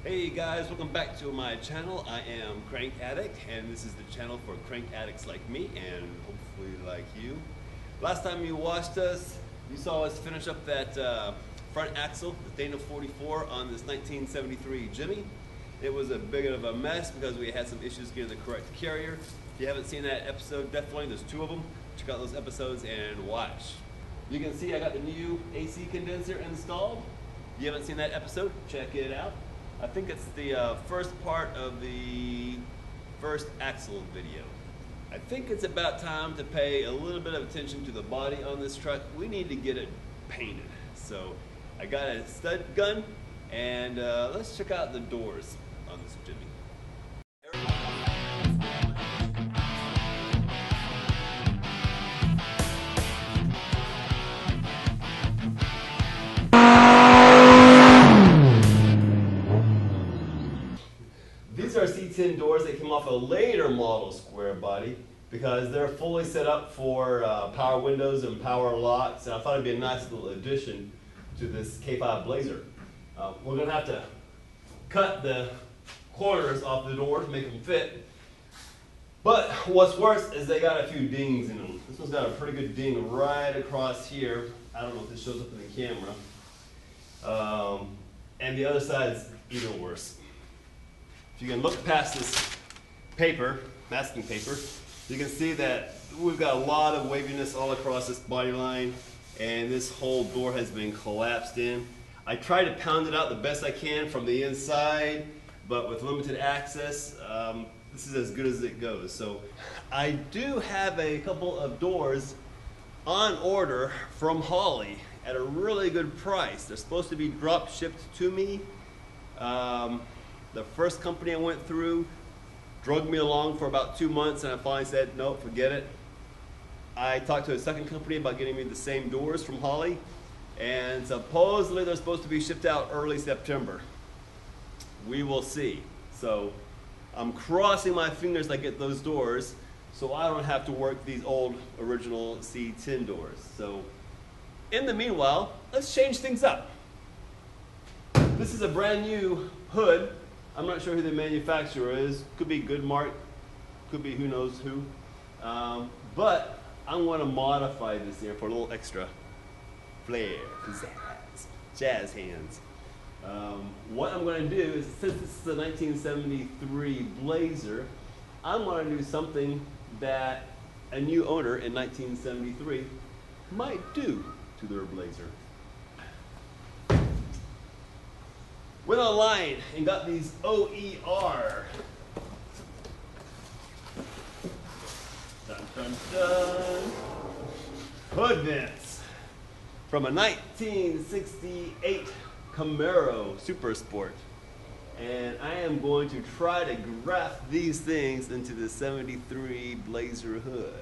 Hey guys, welcome back to my channel. I am Crank Addict, and this is the channel for crank addicts like me and hopefully like you. Last time you watched us, you saw us finish up that front axle, the Dana 44 on this 1973 Jimmy. It was a bit of a mess because we had some issues getting the correct carrier. If you haven't seen that episode, definitely, there's two of them. Check out those episodes and watch. You can see I got the new AC condenser installed. If you haven't seen that episode, check it out. I think it's the first part of the first axle video. I think it's about time to pay a little bit of attention to the body on this truck. We need to get it painted. So I got a stud gun, and let's check out the doors on this Jimmy. These are C10 doors that came off a later model square body because they're fully set up for power windows and power locks, and I thought it'd be a nice little addition to this K5 Blazer. We're going to have to cut the corners off the door to make them fit, but what's worse is they got a few dings in them. This one's got a pretty good ding right across here. I don't know if this shows up in the camera. And the other side's even worse. If you can look past this paper, masking paper, you can see that we've got a lot of waviness all across this body line, and this whole door has been collapsed in. I try to pound it out the best I can from the inside, but with limited access, this is as good as it goes. So I do have a couple of doors on order from Holley at a really good price. They're supposed to be drop shipped to me. The first company I went through drugged me along for about 2 months, and I finally said, no, forget it. I talked to a second company about getting me the same doors from Holley, and supposedly they're supposed to be shipped out early September. We will see. So I'm crossing my fingers I get those doors so I don't have to work these old original C10 doors. So in the meanwhile, let's change things up. This is a brand new hood. I'm not sure who the manufacturer is. Could be Goodmark, could be who knows who. But I'm going to modify this here for a little extra flair, pizzazz, jazz hands. What I'm going to do is, since this is a 1973 Blazer, I'm going to do something that a new owner in 1973 might do to their Blazer. Went online and got these OER. Dun, dun, dun. Hood vents from a 1968 Camaro Super Sport. And I am going to try to graft these things into the 73 Blazer hood.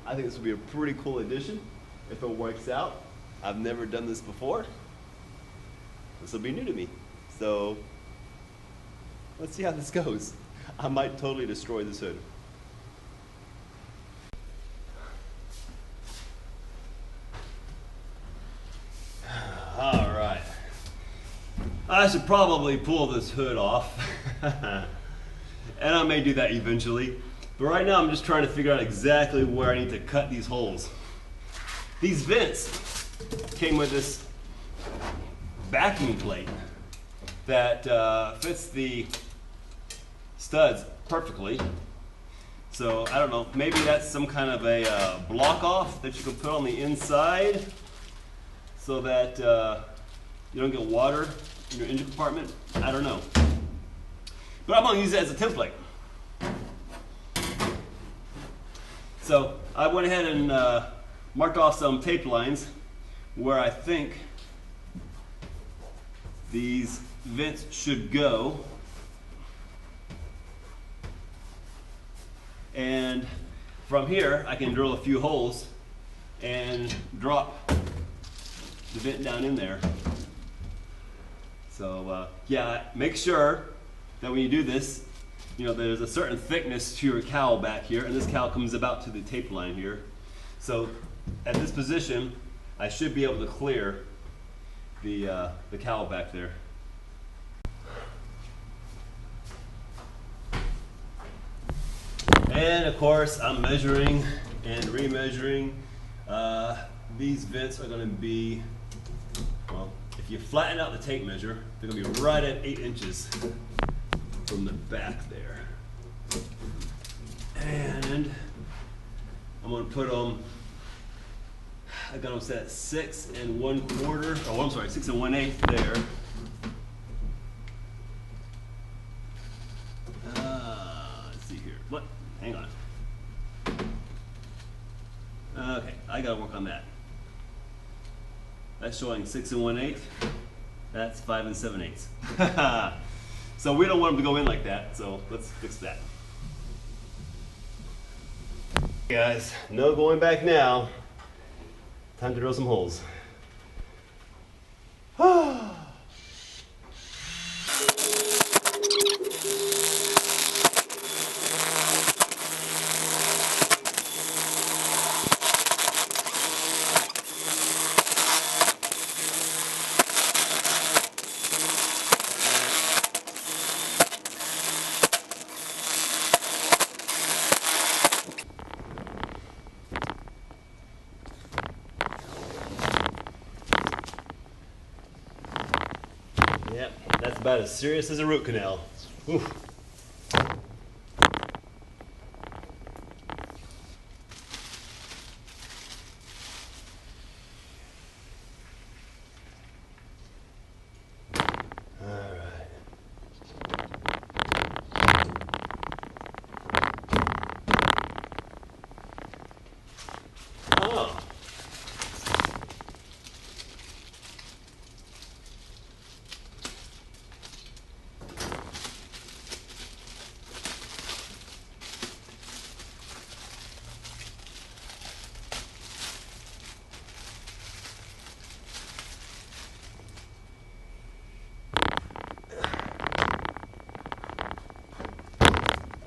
I think this will be a pretty cool addition if it works out. I've never done this before. This will be new to me. So let's see how this goes. I might totally destroy this hood. All right. I should probably pull this hood off. And I may do that eventually. But right now I'm just trying to figure out exactly where I need to cut these holes. These vents came with this backing plate that fits the studs perfectly. So I don't know, maybe that's some kind of a block off that you can put on the inside so that you don't get water in your engine compartment. I don't know. But I'm going to use it as a template. So I went ahead and marked off some tape lines where I think these vents should go, and from here I can drill a few holes and drop the vent down in there. So yeah, make sure that when you do this, you know, there's a certain thickness to your cowl back here, and this cowl comes about to the tape line here. So at this position I should be able to clear the cowl back there. And of course, I'm measuring and remeasuring. These vents are going to be, well, if you flatten out the tape measure, they're going to be right at 8 inches from the back there. And I'm going to put them, I got them set 6 1/4, oh I'm sorry, 6 1/8 there. Let's see here, what, hang on. Okay, I got to work on that. That's showing 6 1/8, that's 5 7/8. So we don't want them to go in like that, so let's fix that. Guys, no going back now. Time to drill some holes. Yep, that's about as serious as a root canal. Oof.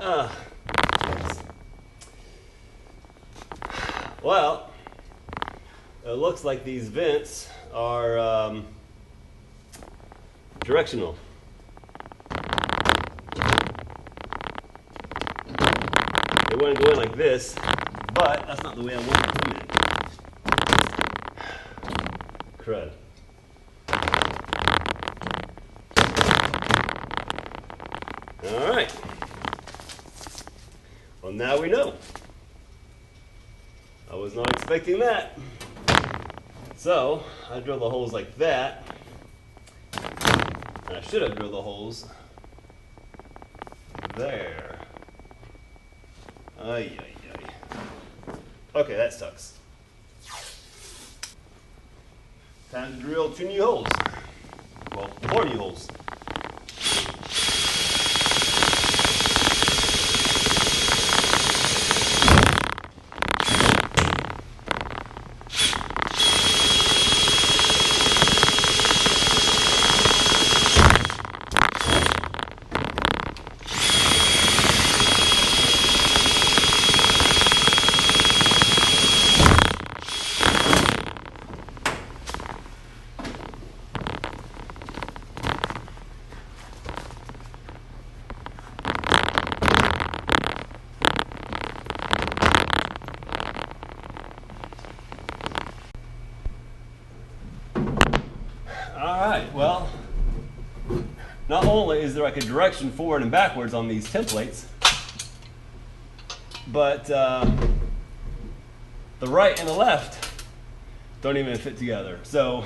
Oh. Well, it looks like these vents are directional. They want to go in like this, but that's not the way I want it to come in. Crud. All right. Well, now we know. I was not expecting that. So I drilled the holes like that. And I should have drilled the holes there. Ay, ay, ay. Okay, that sucks. Time to drill 2 new holes. Well, 4 new holes. Alright, well, not only is there like a direction forward and backwards on these templates, but the right and the left don't even fit together. So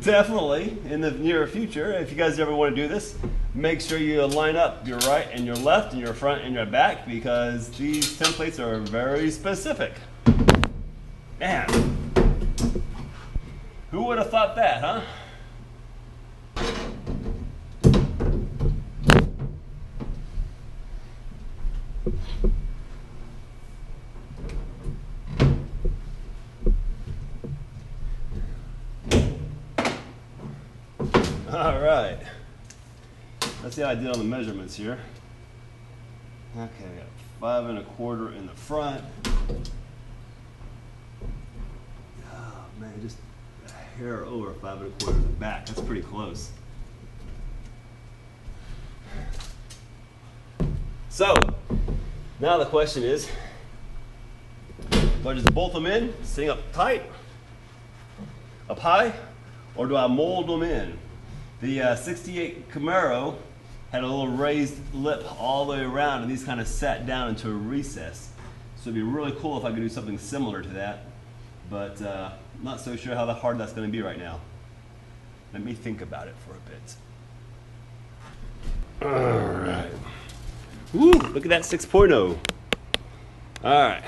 definitely in the near future, if you guys ever want to do this, make sure you line up your right and your left and your front and your back, because these templates are very specific. Man, who would have thought that, huh? All right. Let's see how I did on the measurements here. Okay, I got 5 1/4 in the front. Oh man, just a hair over 5 1/4 in the back. That's pretty close. So, now the question is, do I just bolt them in, sitting up tight, up high, or do I mold them in? The 68 Camaro had a little raised lip all the way around, and these kind of sat down into a recess. So it'd be really cool if I could do something similar to that, but I'm not so sure how hard that's going to be right now. Let me think about it for a bit. All right. Woo, look at that 6.0. All right.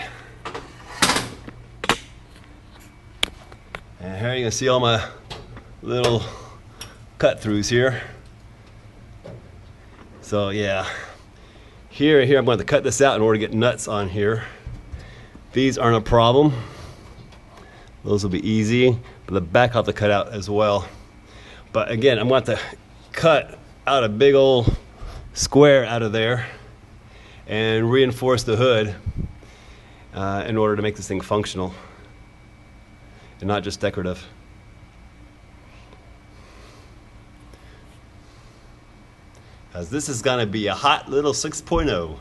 And here you can see all my little cut throughs here. So yeah, here I'm going to cut this out in order to get nuts on here. These aren't a problem. Those will be easy, but the back I'll have to cut out as well. But again, I'm going to cut out a big old square out of there and reinforce the hood in order to make this thing functional and not just decorative. Because this is going to be a hot little 6.0.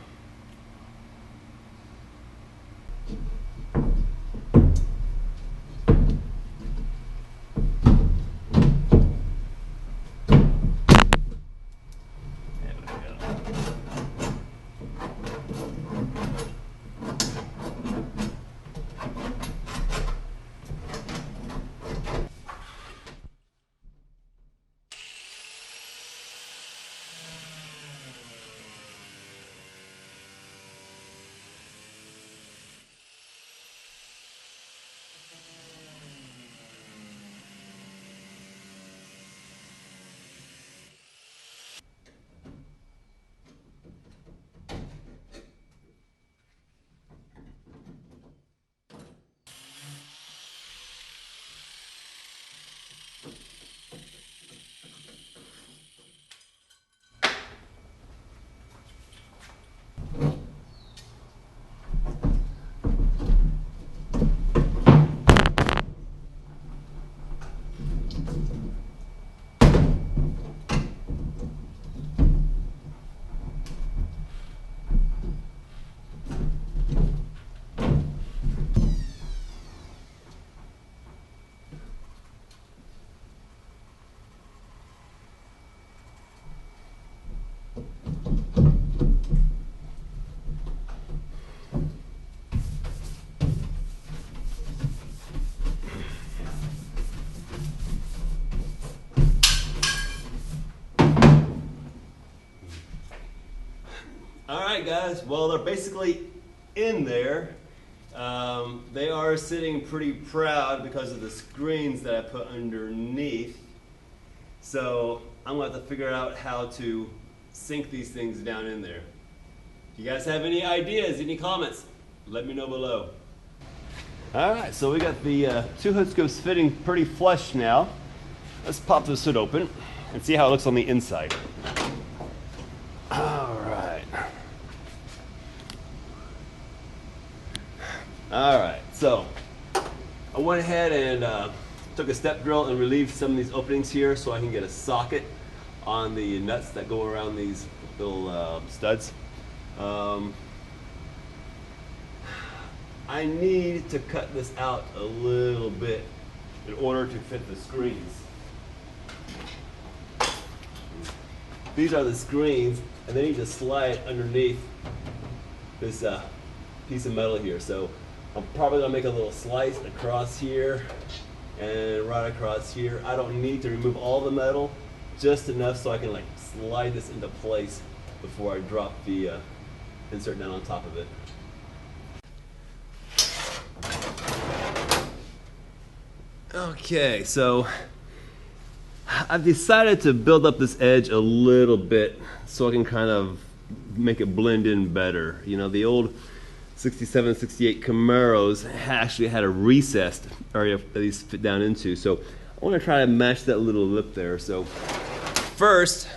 Alright guys, well they're basically in there. They are sitting pretty proud because of the screens that I put underneath. So I'm going to have to figure out how to sink these things down in there. If you guys have any ideas, any comments, let me know below. Alright, so we got the two hood scopes fitting pretty flush now. Let's pop this hood open and see how it looks on the inside. Alright, so I went ahead and took a step drill and relieved some of these openings here so I can get a socket on the nuts that go around these little studs. I need to cut this out a little bit in order to fit the screens. These are the screens, and they need to slide underneath this piece of metal here. So I'm probably gonna make a little slice across here and right across here. I don't need to remove all the metal, just enough so I can like slide this into place before I drop the insert down on top of it. Okay, so I've decided to build up this edge a little bit so I can kind of make it blend in better. You know, the old 67, 68 Camaros actually had a recessed area that these fit down into. So I want to try to match that little lip there. So first,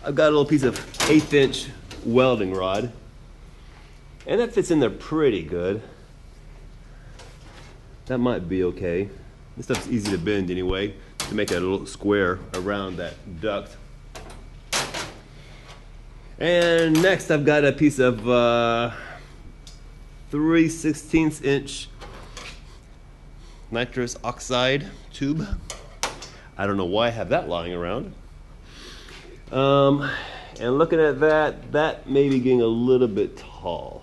I've got a little piece of 1/8 inch welding rod. And that fits in there pretty good. That might be okay. This stuff's easy to bend anyway, to make a little square around that duct. And next I've got a piece of 3/16 inch nitrous oxide tube. I don't know why I have that lying around. And looking at that, that may be getting a little bit tall.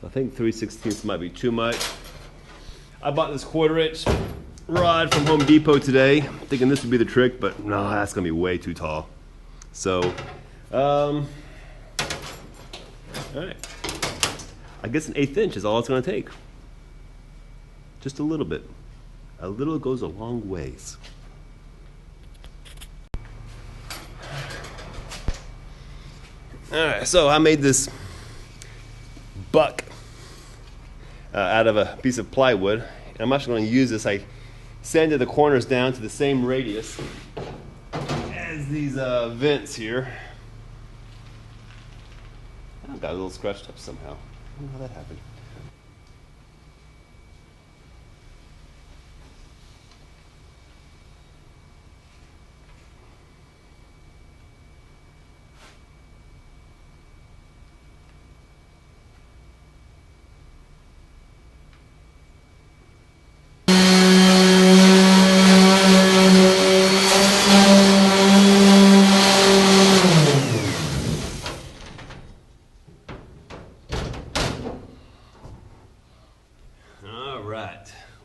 So I think 3/16 might be too much. I bought this 1/4 inch rod from Home Depot today, thinking this would be the trick, but no, that's gonna be way too tall. So, all right. I guess an 1/8 inch is all it's gonna take. Just a little bit. A little goes a long ways. All right, so I made this buck out of a piece of plywood. And I'm actually going to use this. I sanded the corners down to the same radius as these vents here. I got a little scratched up somehow. I don't know how that happened.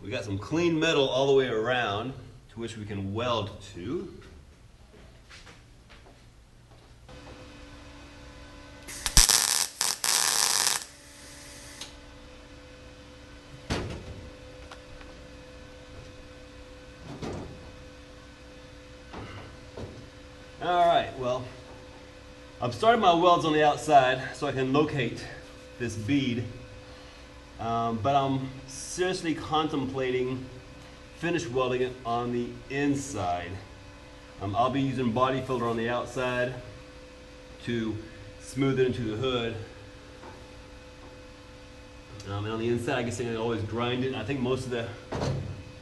We got some clean metal all the way around to which we can weld to. All right, well, I'm starting my welds on the outside so I can locate this bead. But I'm seriously contemplating finish welding it on the inside. I'll be using body filler on the outside to smooth it into the hood. And on the inside, I guess I can always grind it. I think most of the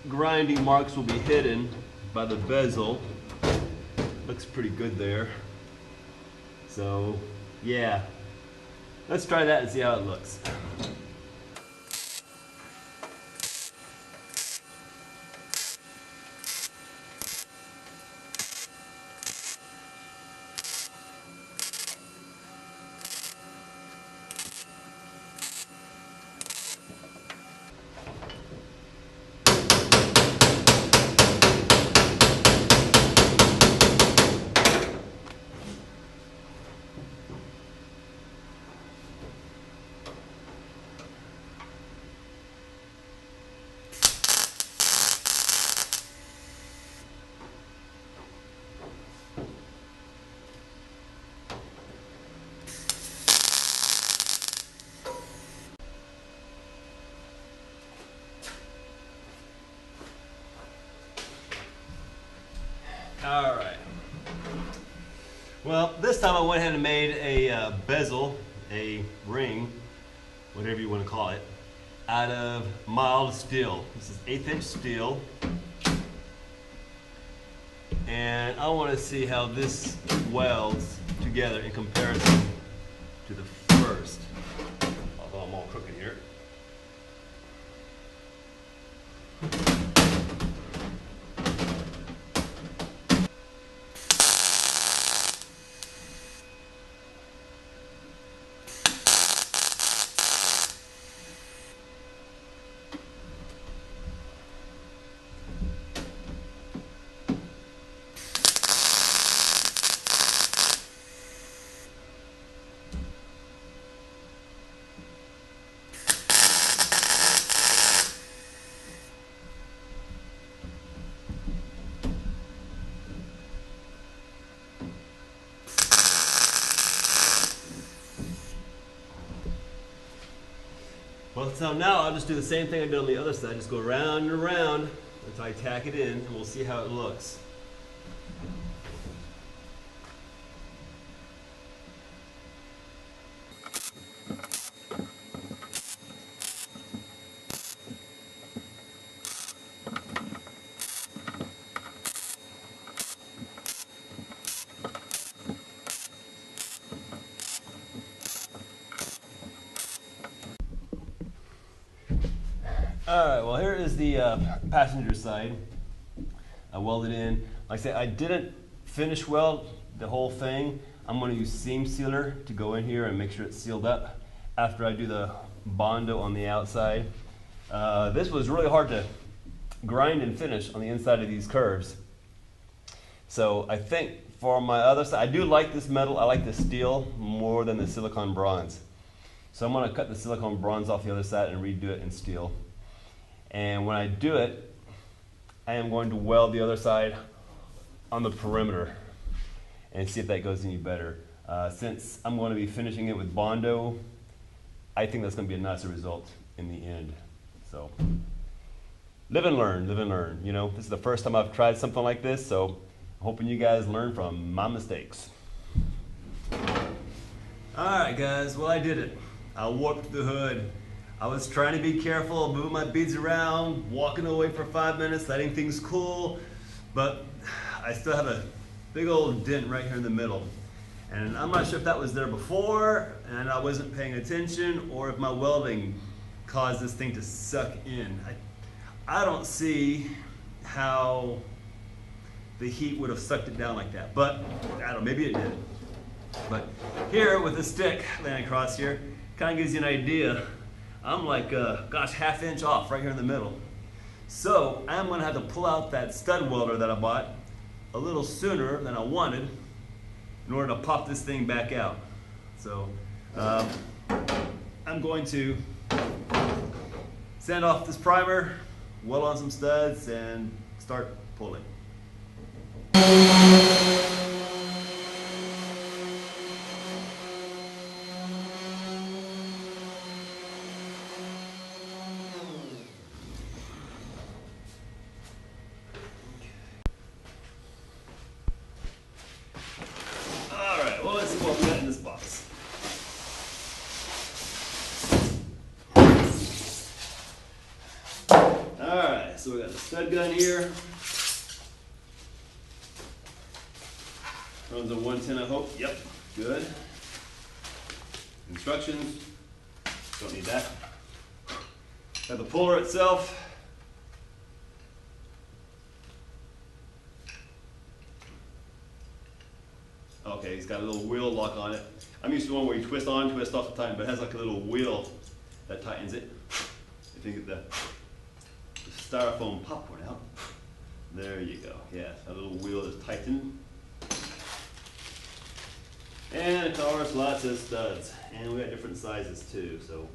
grinding marks will be hidden by the bezel. Looks pretty good there. So, yeah. Let's try that and see how it looks. All right. Well, this time I went ahead and made a bezel, a ring, whatever you want to call it, out of mild steel. This is 1/8 inch steel. And I want to see how this welds together in comparison to the first. Although I'm all crooked here. Well, so now I'll just do the same thing I did on the other side. Just go around and around until I tack it in, and we'll see how it looks. All right, well here is the passenger side. I welded in. Like I said, I didn't finish weld the whole thing. I'm going to use seam sealer to go in here and make sure it's sealed up after I do the Bondo on the outside. This was really hard to grind and finish on the inside of these curves. So I think for my other side, I do like this metal. I like the steel more than the silicone bronze. So I'm going to cut the silicone bronze off the other side and redo it in steel. And when I do it, I am going to weld the other side on the perimeter and see if that goes any better. Since I'm going to be finishing it with Bondo, I think that's going to be a nicer result in the end. So live and learn, live and learn. You know, this is the first time I've tried something like this, so I'm hoping you guys learn from my mistakes. All right, guys, well, I did it. I warped the hood. I was trying to be careful, moving my beads around, walking away for 5 minutes, letting things cool, but I still have a big old dent right here in the middle. And I'm not sure if that was there before and I wasn't paying attention, or if my welding caused this thing to suck in. I don't see how the heat would have sucked it down like that, but I don't know, maybe it did. But here with the stick laying across here, kind of gives you an idea. I'm like, gosh, ½ inch off right here in the middle. So I'm gonna have to pull out that stud welder that I bought a little sooner than I wanted in order to pop this thing back out. So I'm going to sand off this primer, weld on some studs, and start pulling. Alright, well, let's see what we got in this box. Alright, so we got the stud gun here. Runs on 110, I hope. Yep, good. Instructions, don't need that. Got the puller itself. Okay, it's got a little wheel lock on it. I'm used to one where you twist on, twist off the time, but it has like a little wheel that tightens it. If you get the styrofoam popcorn out. There you go. Yeah, a little wheel is tightened. And of course, lots of studs. And we got different sizes too, so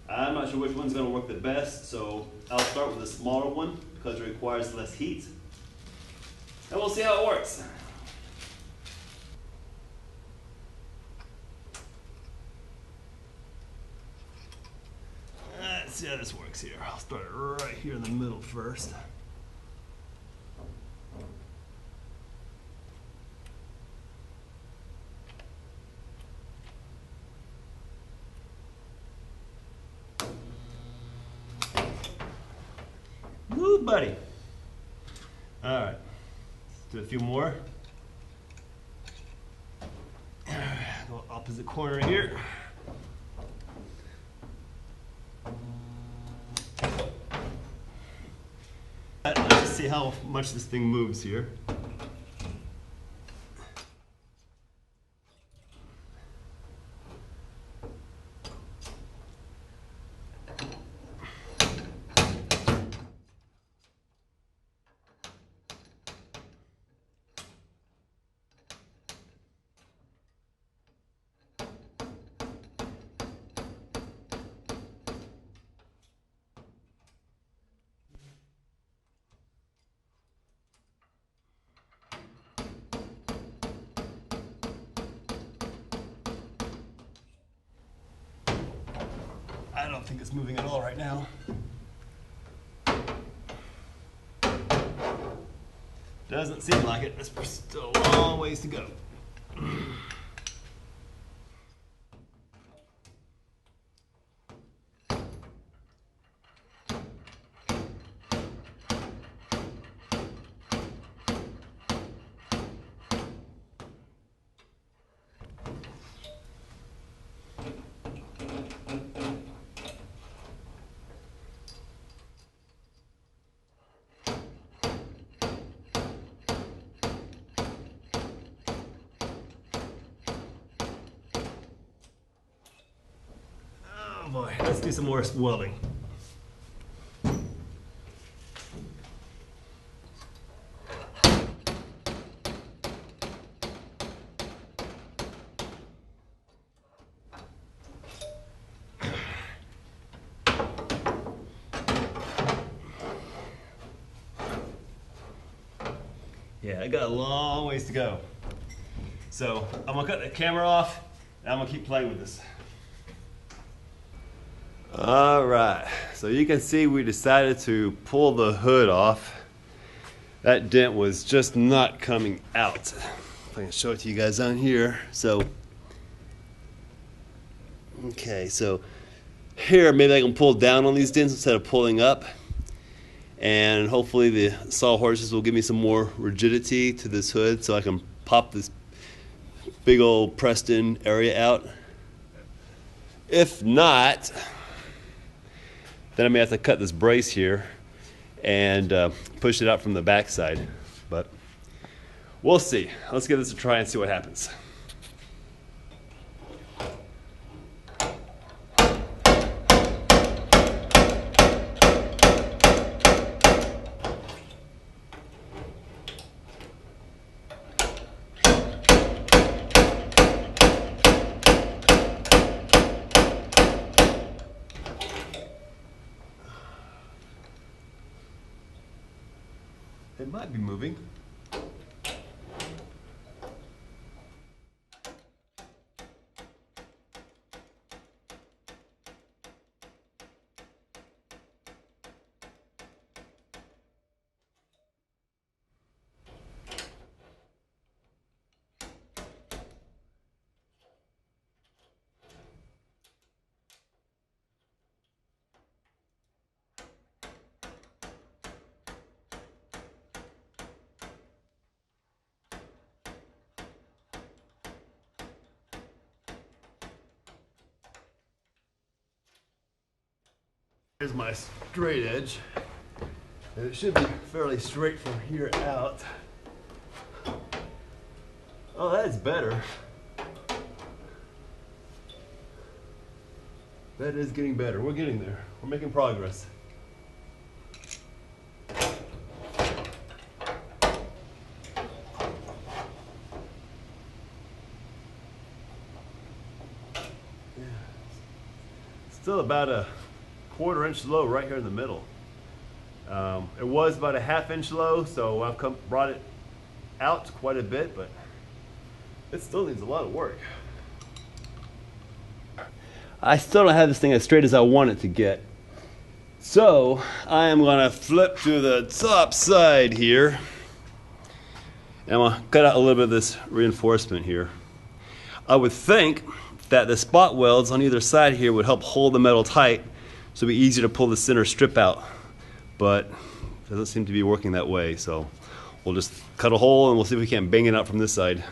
I'm not sure which one's going to work the best, so I'll start with the smaller one because it requires less heat. And we'll see how it works. Let's see how this works here. I'll start it right here in the middle first. Woo, buddy. All right, let's do a few more. Go opposite corner here. Let's see how much this thing moves here. I don't think it's moving at all right now. Doesn't seem like it. There's still a long ways to go. boy, let's do some more welding. Yeah, I got a long ways to go. So I'm gonna cut the camera off and I'm gonna keep playing with this. All right, so you can see we decided to pull the hood off. That dent was just not coming out. If I can show it to you guys on here. So, okay, so here maybe I can pull down on these dents instead of pulling up. And hopefully the sawhorses will give me some more rigidity to this hood so I can pop this big old pressed in area out. If not, then I may have to cut this brace here and push it out from the backside. But we'll see. Let's give this a try and see what happens. It might be moving. Here's my straight edge, and it should be fairly straight from here out. Oh, that's better. That is getting better. We're getting there. We're making progress. Yeah. Still about a 1/4 inch low right here in the middle. It was about a 1/2 inch low, so I've brought it out quite a bit, but it still needs a lot of work. I still don't have this thing as straight as I want it to get. So I am gonna flip to the top side here. And I'm gonna cut out a little bit of this reinforcement here. I would think that the spot welds on either side here would help hold the metal tight, so it'll be easier to pull the center strip out, but it doesn't seem to be working that way. So we'll just cut a hole and we'll see if we can't bang it out from this side.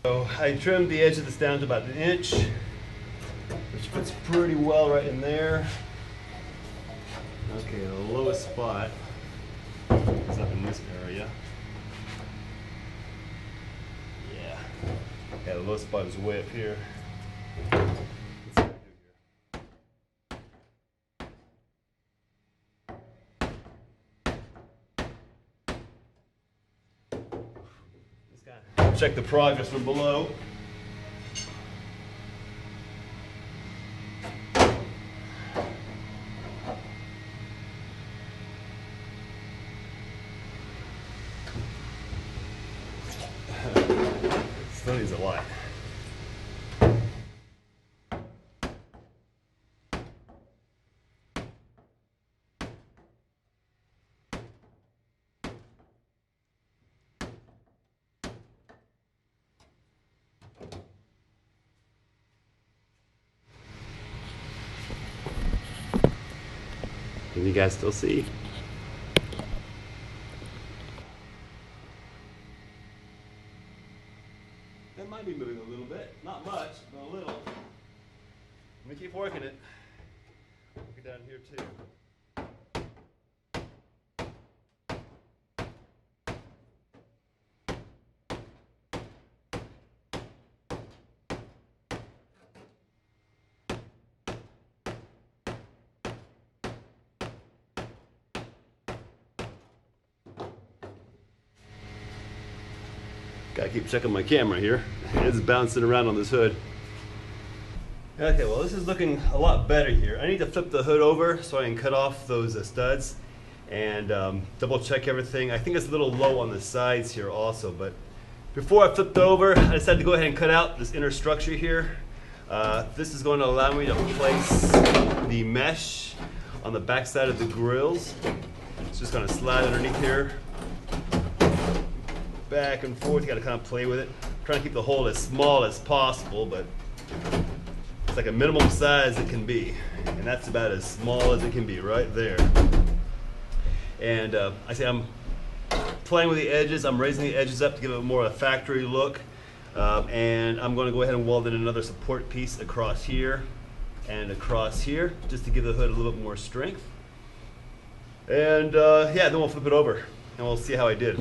So I trimmed the edge of this down to about 1 inch, which fits pretty well right in there. Okay, the lowest spot is up in this area. Yeah, the lowest spot is way up here. Let's see what I do here. Check the progress from below. Still needs a lot. Can you guys still see? That might be moving a little bit. Not much, but a little. Let me keep working it. Work it down here too. Gotta keep checking my camera here. It's bouncing around on this hood. Okay, well this is looking a lot better here. I need to flip the hood over so I can cut off those studs and double check everything. I think it's a little low on the sides here also, but before I flipped over, I decided to go ahead and cut out this inner structure here. This is going to allow me to place the mesh on the back side of the grills. It's just going to slide underneath here. Back and forth, you gotta kind of play with it. I'm trying to keep the hole as small as possible, but it's like a minimum size it can be. And that's about as small as it can be right there. And I'm playing with the edges. I'm raising the edges up to give it more of a factory look. And I'm gonna go ahead and weld in another support piece across here and across here, just to give the hood a little bit more strength. And yeah, then we'll flip it over and we'll see how I did.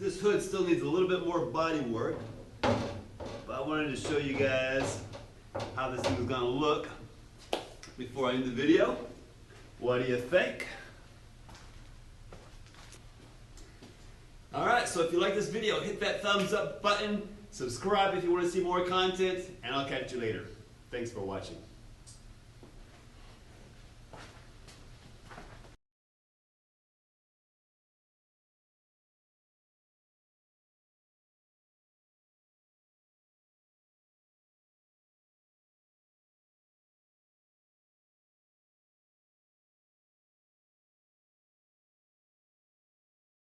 This hood still needs a little bit more body work, but I wanted to show you guys how this thing is going to look before I end the video. What do you think? Alright, so if you like this video, hit that thumbs up button, subscribe if you want to see more content, and I'll catch you later. Thanks for watching.